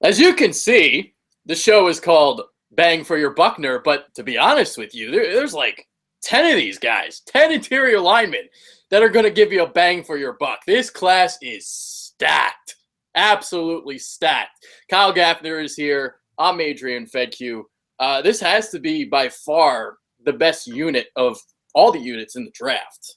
As you can see, the show is called Bang for Your Buckner, but to be honest with you, there's like 10 of these guys, 10 interior linemen that are going to give you a bang for your buck. This class is stacked, absolutely stacked. Kyle Gaffner is here. I'm Adrian Fedque. This has to be by far the best unit of all the units in the draft.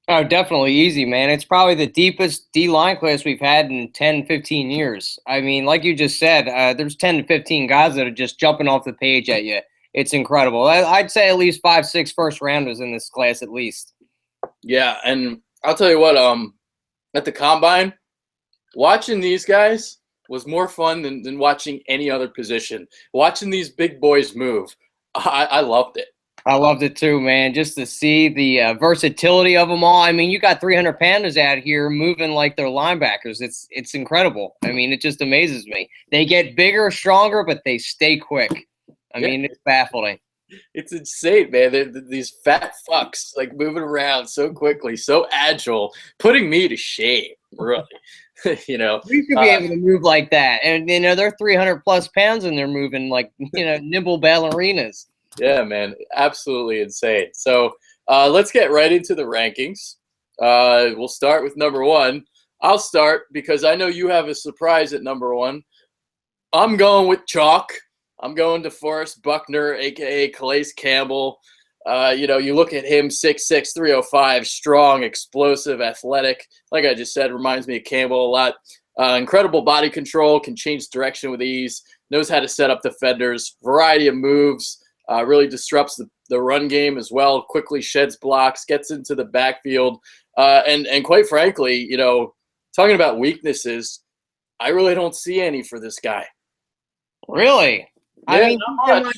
Oh, definitely easy, man. It's probably the deepest D-line class we've had in 10, 15 years. I mean, like you just said, there's 10 to 15 guys that are just jumping off the page at you. It's incredible. I'd say at least 5, 6 first-rounders in this class at least. Yeah, and I'll tell you what, at the Combine, watching these guys was more fun than watching any other position. Watching these big boys move, I loved it. I loved it too, man, just to see the versatility of them all. I mean, you got 300 pounders out here moving like they're linebackers. It's incredible. I mean, it just amazes me. They get bigger, stronger, but they stay quick. I mean, it's baffling. It's insane, man. These fat fucks, like, moving around so quickly, so agile, putting me to shame, really. You know, we should be able to move like that. And, you know, they're 300-plus pounds, and they're moving like, you know, nimble ballerinas. Yeah, man, absolutely insane. So let's get right into the rankings. We'll start with number 1. I'll start because I know you have a surprise at number 1. I'm going with chalk. I'm going to Forrest Buckner, a.k.a. Calais Campbell. You know, you look at him, 6'6", 305, strong, explosive, athletic. Like I just said, reminds me of Campbell a lot. Incredible body control, can change direction with ease, knows how to set up defenders, variety of moves, really disrupts the run game as well, quickly sheds blocks, gets into the backfield. And quite frankly, you know, talking about weaknesses, I really don't see any for this guy. Really? Yeah, I mean,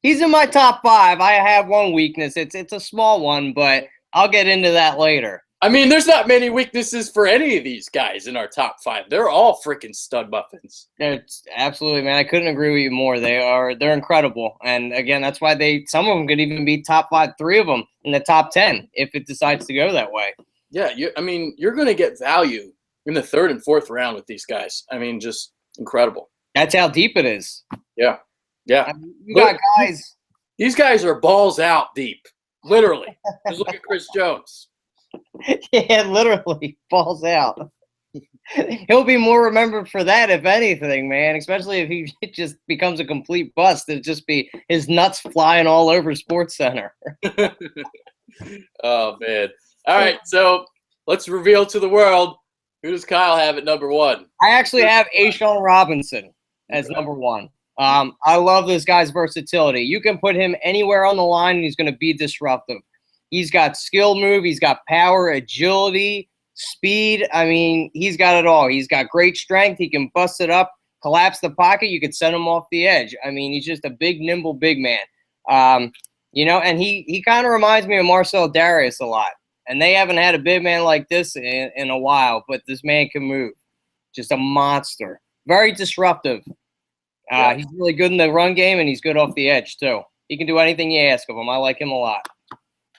he's in my top 5. I have one weakness. It's a small one, but I'll get into that later. I mean, there's not many weaknesses for any of these guys in our top 5. They're all freaking stud muffins. It's absolutely, man. I couldn't agree with you more. They're incredible. And again, that's why some of them could even be top 5, 3 of them in the top 10 if it decides to go that way. Yeah, I mean, you're going to get value in the 3rd and 4th round with these guys. I mean, just incredible. That's how deep it is. Yeah. Yeah. I mean, you got guys. These guys are balls out deep. Literally. Just look at Chris Jones. Yeah, literally balls out. He'll be more remembered for that, if anything, man, especially if he just becomes a complete bust. It'll just be his nuts flying all over Sports Center. Oh, man. All right, so let's reveal to the world, who does Kyle have at number 1? I actually have A'Shawn Robinson as number 1. I love this guy's versatility. You can put him anywhere on the line, and he's going to be disruptive. He's got skill move. He's got power, agility, speed. I mean, he's got it all. He's got great strength. He can bust it up, collapse the pocket. You could send him off the edge. I mean, he's just a big, nimble, big man. You know, and he kind of reminds me of Marcel Darius a lot. And they haven't had a big man like this in a while, but this man can move. Just a monster. Very disruptive. He's really good in the run game, and he's good off the edge, too. He can do anything you ask of him. I like him a lot.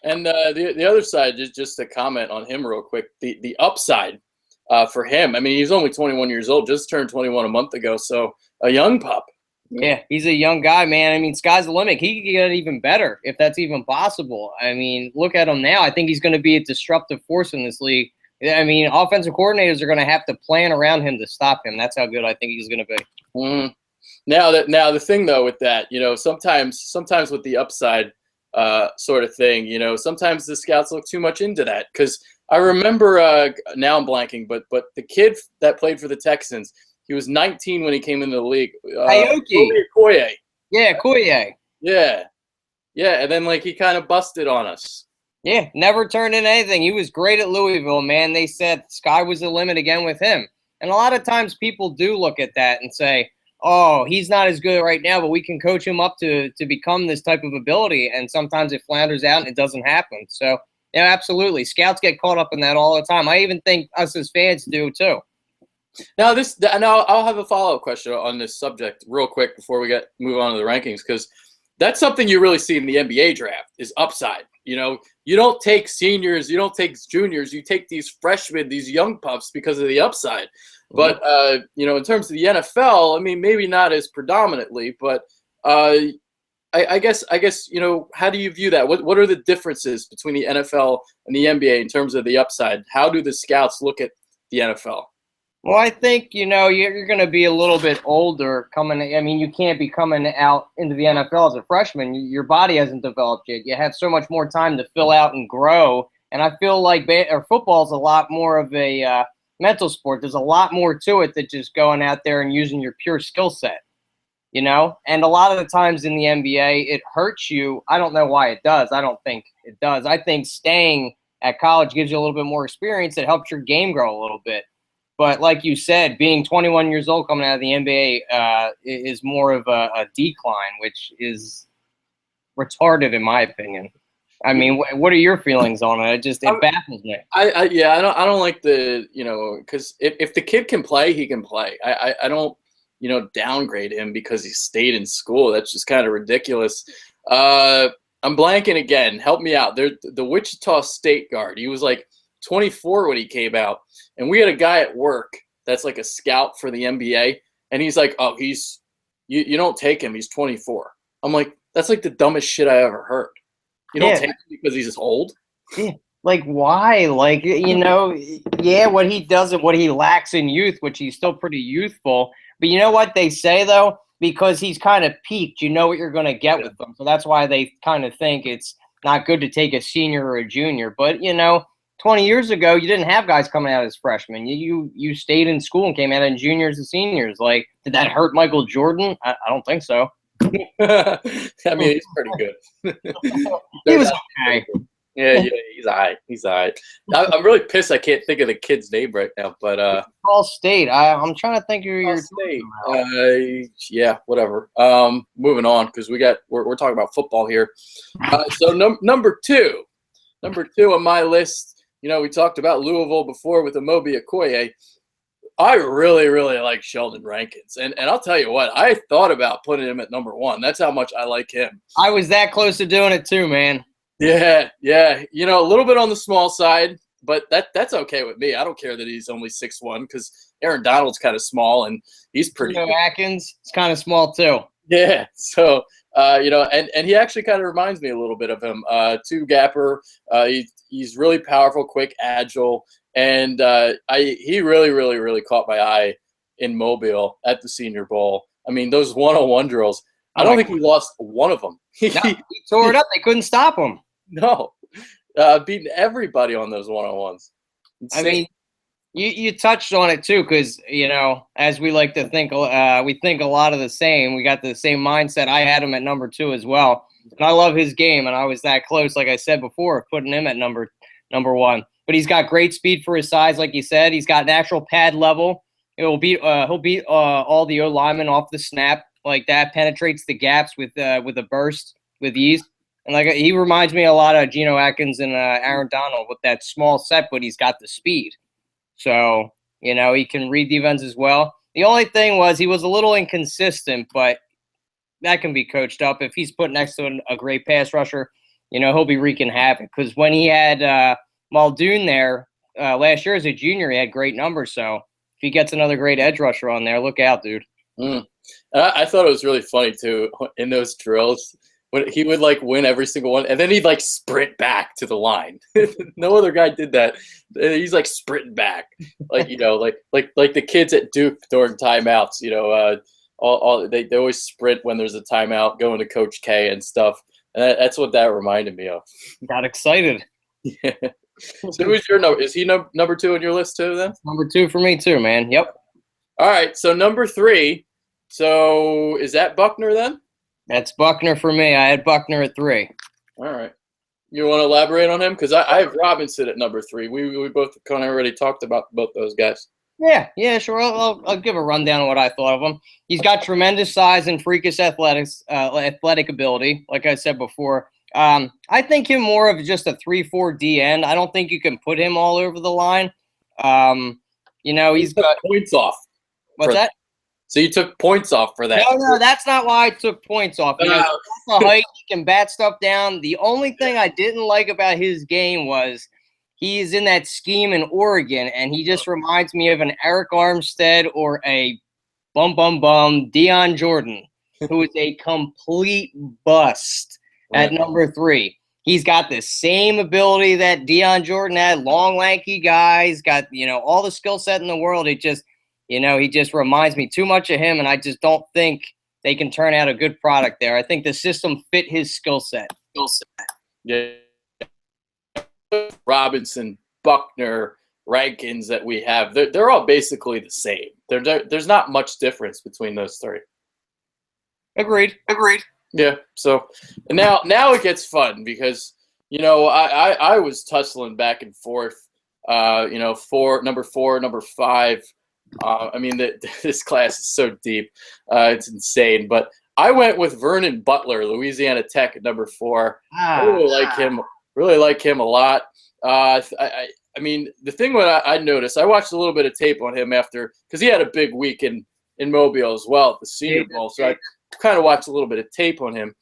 And the other side, just to comment on him real quick, the upside for him, I mean, he's only 21 years old, just turned 21 a month ago, so a young pup. Yeah, he's a young guy, man. I mean, sky's the limit. He could get even better if that's even possible. I mean, look at him now. I think he's going to be a disruptive force in this league. I mean, offensive coordinators are going to have to plan around him to stop him. That's how good I think he's going to be. Mm. Now the thing though with that, you know, sometimes with the upside sort of thing, you know, sometimes the scouts look too much into that, because I remember now I'm blanking, but the kid that played for the Texans, he was 19 when he came into the league. Koye. Yeah, Koye. Yeah, and then like he kind of busted on us. Yeah, never turned in anything. He was great at Louisville, man. They said sky was the limit again with him. And a lot of times people do look at that and say, oh, he's not as good right now, but we can coach him up to become this type of ability. And sometimes it flounders out and it doesn't happen. So, yeah, absolutely. Scouts get caught up in that all the time. I even think us as fans do too. Now, I'll have a follow-up question on this subject real quick before we move on to the rankings, because that's something you really see in the NBA draft is upside. You know, you don't take seniors, you don't take juniors, you take these freshmen, these young pups because of the upside. But you know, in terms of the NFL, I mean, maybe not as predominantly, but I guess you know, how do you view that? What are the differences between the NFL and the NBA in terms of the upside? How do the scouts look at the NFL? Well, I think, you know, you're going to be a little bit older coming. I mean, you can't be coming out into the NFL as a freshman. Your body hasn't developed yet. You have so much more time to fill out and grow. And I feel like football is a lot more of a mental sport. There's a lot more to it than just going out there and using your pure skill set, you know? And a lot of the times in the NBA, it hurts you. I don't know why it does. I don't think it does. I think staying at college gives you a little bit more experience. It helps your game grow a little bit. But like you said, being 21 years old coming out of the NBA is more of a decline, which is retarded in my opinion. I mean, what are your feelings on it? It baffles me. I don't like the, you know, because if the kid can play, he can play. I don't, you know, downgrade him because he stayed in school. That's just kind of ridiculous. I'm blanking again. Help me out. The Wichita State guard. He was like 24 when he came out, and we had a guy at work that's like a scout for the NBA, and he's like, oh, you don't take him, he's 24. I'm like, that's like the dumbest shit I ever heard. You don't take him because he's old? Yeah. Like, why? Like, you know, yeah, what he does and what he lacks in youth, which he's still pretty youthful. But you know what they say, though? Because he's kind of peaked, you know what you're going to get with him. So that's why they kind of think it's not good to take a senior or a junior. But, you know, 20 years ago, you didn't have guys coming out as freshmen. You stayed in school and came out in juniors and seniors. Like, did that hurt Michael Jordan? I don't think so. I mean, he's pretty good. He was okay. Yeah, he's all right. He's all right. I'm really pissed I can't think of the kid's name right now. But Ball State. I'm trying to think of your State. Yeah, whatever. Moving on because we're talking about football here. So number two on my list. You know, we talked about Louisville before with Amobi Okoye. I really, really like Sheldon Rankins. And I'll tell you what, I thought about putting him at number one. That's how much I like him. I was that close to doing it too, man. Yeah. You know, a little bit on the small side, but that's okay with me. I don't care that he's only 6'1", because Aaron Donald's kind of small, and he's pretty good. Atkins is kind of small too. Yeah. So, you know, and he actually kind of reminds me a little bit of him. Two-gapper. He's really powerful, quick, agile. And he really, really, really caught my eye in Mobile at the Senior Bowl. I mean, those one-on-one drills, I don't think he lost one of them. He tore it up. They couldn't stop him. No. Beating everybody on those one-on-ones. Insane. I mean, you touched on it too, because, you know, as we like to think, we think a lot of the same. We got the same mindset. I had him at number 2 as well. And I love his game, and I was that close, like I said before, of putting him at number 1. But he's got great speed for his size, like you said. He's got natural pad level. He'll beat all the O-linemen off the snap like that. Penetrates the gaps with a burst with ease. And like he reminds me a lot of Geno Atkins and Aaron Donald with that small set, but he's got the speed. So, you know, he can read defense as well. The only thing was he was a little inconsistent, but that can be coached up. If he's put next to a great pass rusher, you know, he'll be wreaking havoc. Because when he had Muldoon there last year as a junior, he had great numbers. So if he gets another great edge rusher on there, look out, dude. I thought it was really funny, too, in those drills. When he would, like, win every single one, and then he'd, like, sprint back to the line. No other guy did that. He's, like, sprinting back. Like, you know, like the kids at Duke during timeouts, you know, they always sprint when there's a timeout, going to Coach K and stuff. And that's what that reminded me of. Got excited. Yeah. So who's your number? Is he number 2 on your list, too, then? Number 2 for me, too, man. Yep. All right, so number 3. So is that Buckner, then? That's Buckner for me. I had Buckner at 3. All right. You want to elaborate on him? Because I have Robinson at number 3. We both kind of already talked about both those guys. Yeah, sure. I'll give a rundown of what I thought of him. He's got tremendous size and freakish athletic ability, like I said before. I think him more of just a 3-4 D end. I don't think you can put him all over the line. You know, he's got points off. What's that? So you took points off for that. No, that's not why I took points off. You know, the height, he can bat stuff down. The only thing I didn't like about his game was he's in that scheme in Oregon, and he just reminds me of an Eric Armstead or a Dion Jordan, who is a complete bust at number 3. He's got the same ability that Dion Jordan had, long, lanky guy. He's got, all the skill set in the world. It just, he just reminds me too much of him, and I just don't think they can turn out a good product there. I think the system fit his skill set. Yeah. Robinson, Buckner, Rankins that we have, they're all basically the same. There's not much difference between those 3. Agreed. Yeah. So now it gets fun because I was tussling back and forth. Number 4, number 5. I mean this class is so deep, it's insane. But I went with Vernon Butler, Louisiana Tech at number 4. I really like him. Really like him a lot. I mean, the thing what I noticed, I watched a little bit of tape on him because he had a big week in Mobile as well at the Senior Bowl. So I kind of watched a little bit of tape on him.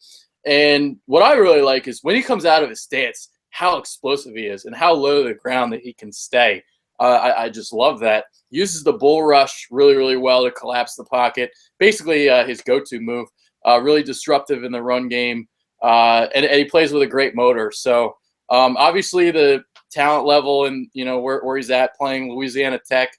And what I really like is when he comes out of his stance, how explosive he is and how low to the ground that he can stay. I just love that. He uses the bull rush really, really well to collapse the pocket. Basically, his go-to move. Really disruptive in the run game. And he plays with a great motor. So obviously the talent level and where he's at playing Louisiana Tech,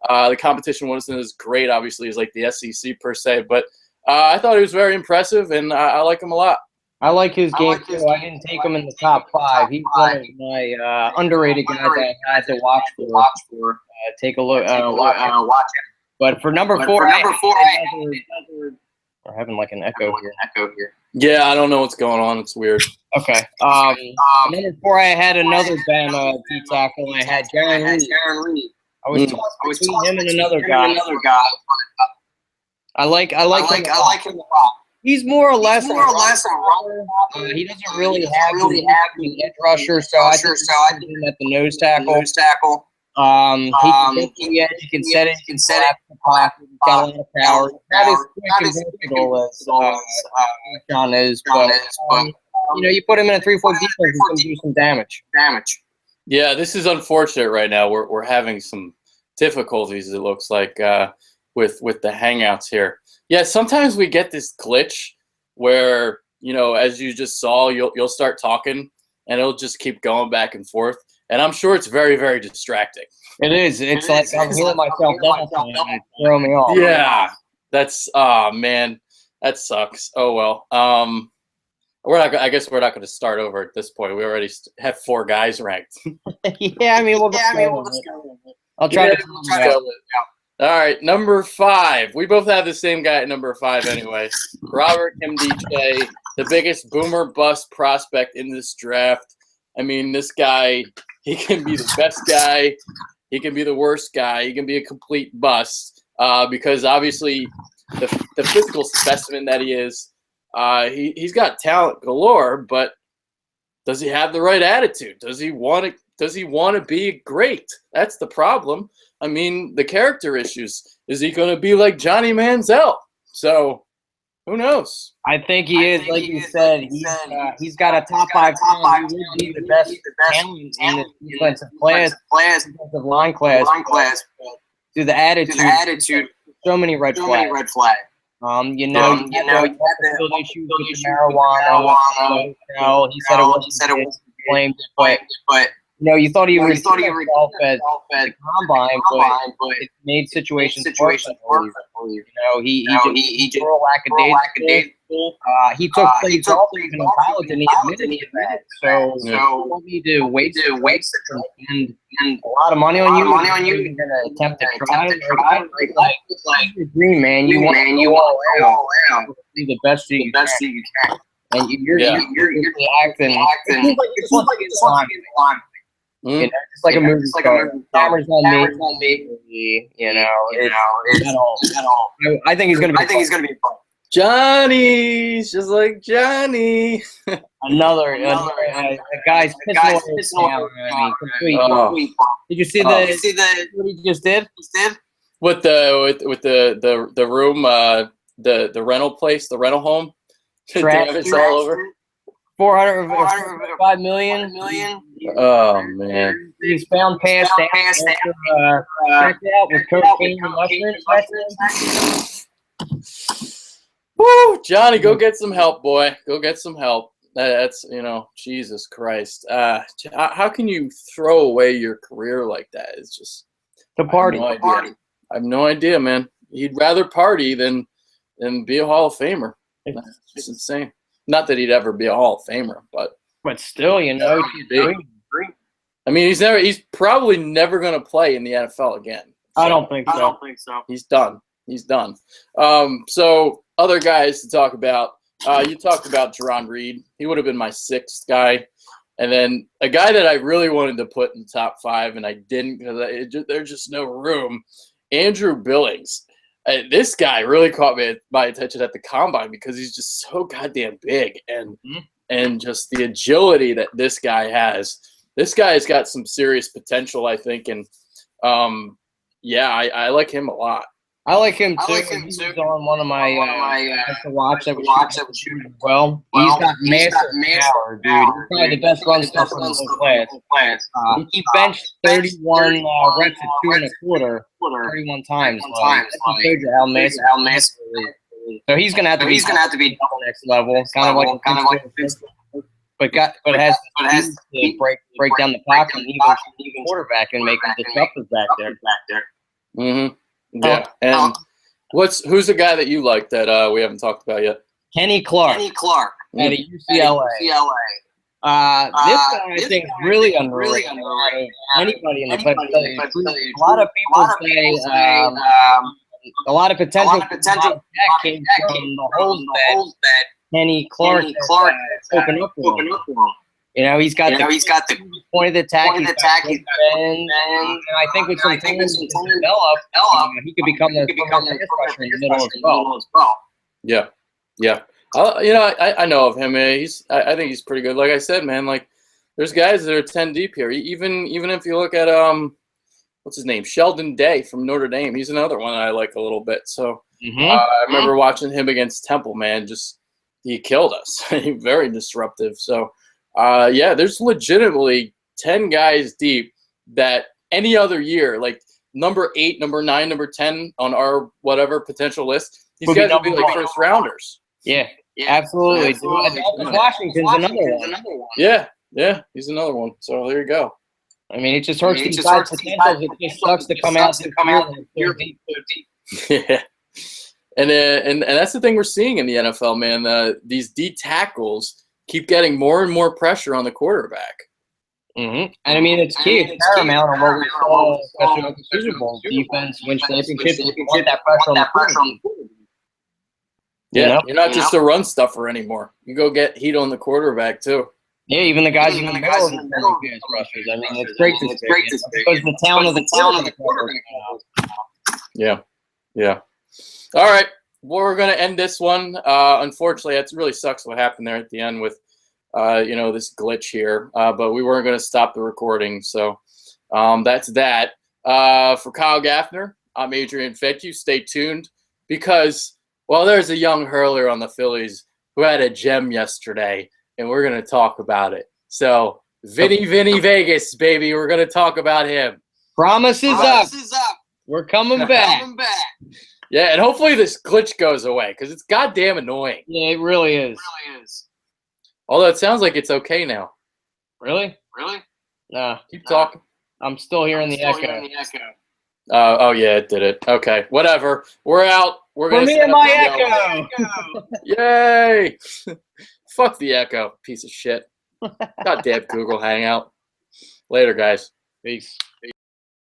the competition wasn't as great obviously as like the SEC per se, but I thought he was very impressive and I like him a lot. I like his game too. I didn't take him in the top 5. He's one of my underrated guys I had to watch for. Take a look, watch him. But for number 4, we're having like an echo here. Yeah, I don't know what's going on. It's weird. Okay. Number 4, I had another Bama D tackle. I had Jaron Reed. I was tossed between him and another guy. I like him a lot. He's more or less a runner. He doesn't really have the edge rusher, so I think him at the nose tackle. He can get to the edge. He can set it. He's got a lot of power. Not as quick and versatile as John is, but you put him in a 3-4 defense, he's going to do some damage. Yeah, this is unfortunate right now. We're having some difficulties. It looks like with the hangouts here. Yeah, sometimes we get this glitch where as you just saw, you'll start talking and it'll just keep going back and forth. And I'm sure it's very, very distracting. It is. It's like I'm hearing myself and throw me off. Yeah, that's man, that sucks. Oh well. I guess we're not going to start over at this point. We already have 4 guys ranked. Yeah, I mean we'll just go. I'll try to go. All right, number 5. We both have the same guy at number 5 anyway. Robert Kimdiche, the biggest boomer bust prospect in this draft. I mean, this guy, he can be the best guy. He can be the worst guy. He can be a complete bust because obviously the physical specimen that he is, he's got talent galore, but does he have the right attitude? Does he want to be great? That's the problem. I mean, the character issues. Is he going to be like Johnny Manziel? So, who knows? I think he is. Like you said, he's got a top 5 talent. He would be the best talent in the defensive defensive line class. To the attitude, so many red flags. You had the issues with the marijuana. He said it wasn't claimed it, but you thought he was himself at the combine, but it made situations worse. He just lackadaisical. He took plays off even in college, and he admitted to that. So you don't need to waste and a lot of money on you. You're gonna attempt to try. Like dream, man. You want to be the best you can. And you're acting. It's like it's fun. Just like a movie. Cameras on me. At all. I think he's gonna be fun. Johnny's just like Johnny. Another guy's pissing away. Did you see what he just did? with the room, the rental place, the rental home. Damage all over. 405 million. Oh man. He's found past that checked out with cocaine and mushrooms. Woo, Johnny, go get some help, boy. Go get some help. That's, Jesus Christ. How can you throw away your career like that? It's just the party. I have no idea, man. He'd rather party than be a Hall of Famer. That's just insane. Not that he'd ever be a Hall of Famer, but still, I mean, he's probably never going to play in the NFL again. So, I don't think so. He's done. So other guys to talk about. You talked about Jerron Reed. He would have been my sixth guy. And then a guy that I really wanted to put in the top 5, and I didn't because there's just no room, Andrew Billings. This guy really caught my attention at the combine because he's just so goddamn big and just the agility that this guy has. This guy has got some serious potential, I think, and I like him a lot. I like him too. He's on one of my to watch that was shooting as well. He's got massive power, dude. He's probably the best run stuffer in the whole class. He benched 31 reps at 2.25, 31 times. That shows you how massive he is. So he's gonna have to be next level, kind of like but has to break down the pocket and even quarterback and make him disruptive back there. Mm-hmm. Yeah, and who's the guy that you like that we haven't talked about yet? Kenny Clark out of UCLA. This guy I think is really underrated. Anybody in the country. A lot of people say a lot of potential came from the holes that Kenny Clark opened up for him. He's got the point of the attack. And I think with some time to develop, he could become a pass rusher in the middle as well. Yeah. I know of him. I think he's pretty good. Like I said, man, like there's guys that are 10 deep here. Even if you look at what's his name, Sheldon Day from Notre Dame. He's another one that I like a little bit. So I remember watching him against Temple. Man, he killed us. Very disruptive. So. There's legitimately 10 guys deep that any other year, like number 8, number 9, number 10 on our whatever potential list, these guys would be like first rounders. Yeah, absolutely. Washington's another one. Yeah, he's another one. So there you go. I mean, it just hurts these guys' potential. It just sucks to come out deep. Yeah. And that's the thing we're seeing in the NFL, man. These D tackles keep getting more and more pressure on the quarterback. And I mean, it's key. It's paramount on what we saw, especially with the Super Bowl defense, win championships. You want that pressure on the quarterback. Yeah, you're not just a run stuffer anymore. You go get heat on the quarterback too. Yeah, even the guys in the middle of the pass rushers. I mean, it's great to see. Because the talent of the quarterback. Yeah. All right. We're going to end this one. Unfortunately, it really sucks what happened there at the end with, this glitch here. But we weren't going to stop the recording. So that's that. For Kyle Gaffner, I'm Adrian Fetcu. Stay tuned because, there's a young hurler on the Phillies who had a gem yesterday, and we're going to talk about it. So Vinny Vegas, baby, we're going to talk about him. Promise is up. We're coming back. Yeah, and hopefully this glitch goes away because it's goddamn annoying. Yeah, it really is. Although it sounds like it's okay now. Really? Nah. Keep talking. I'm still hearing the echo. Oh, yeah, it did it. Okay, whatever. We're out. For me and my echo. Yay. Fuck the echo, piece of shit. Goddamn Google Hangout. Later, guys. Peace.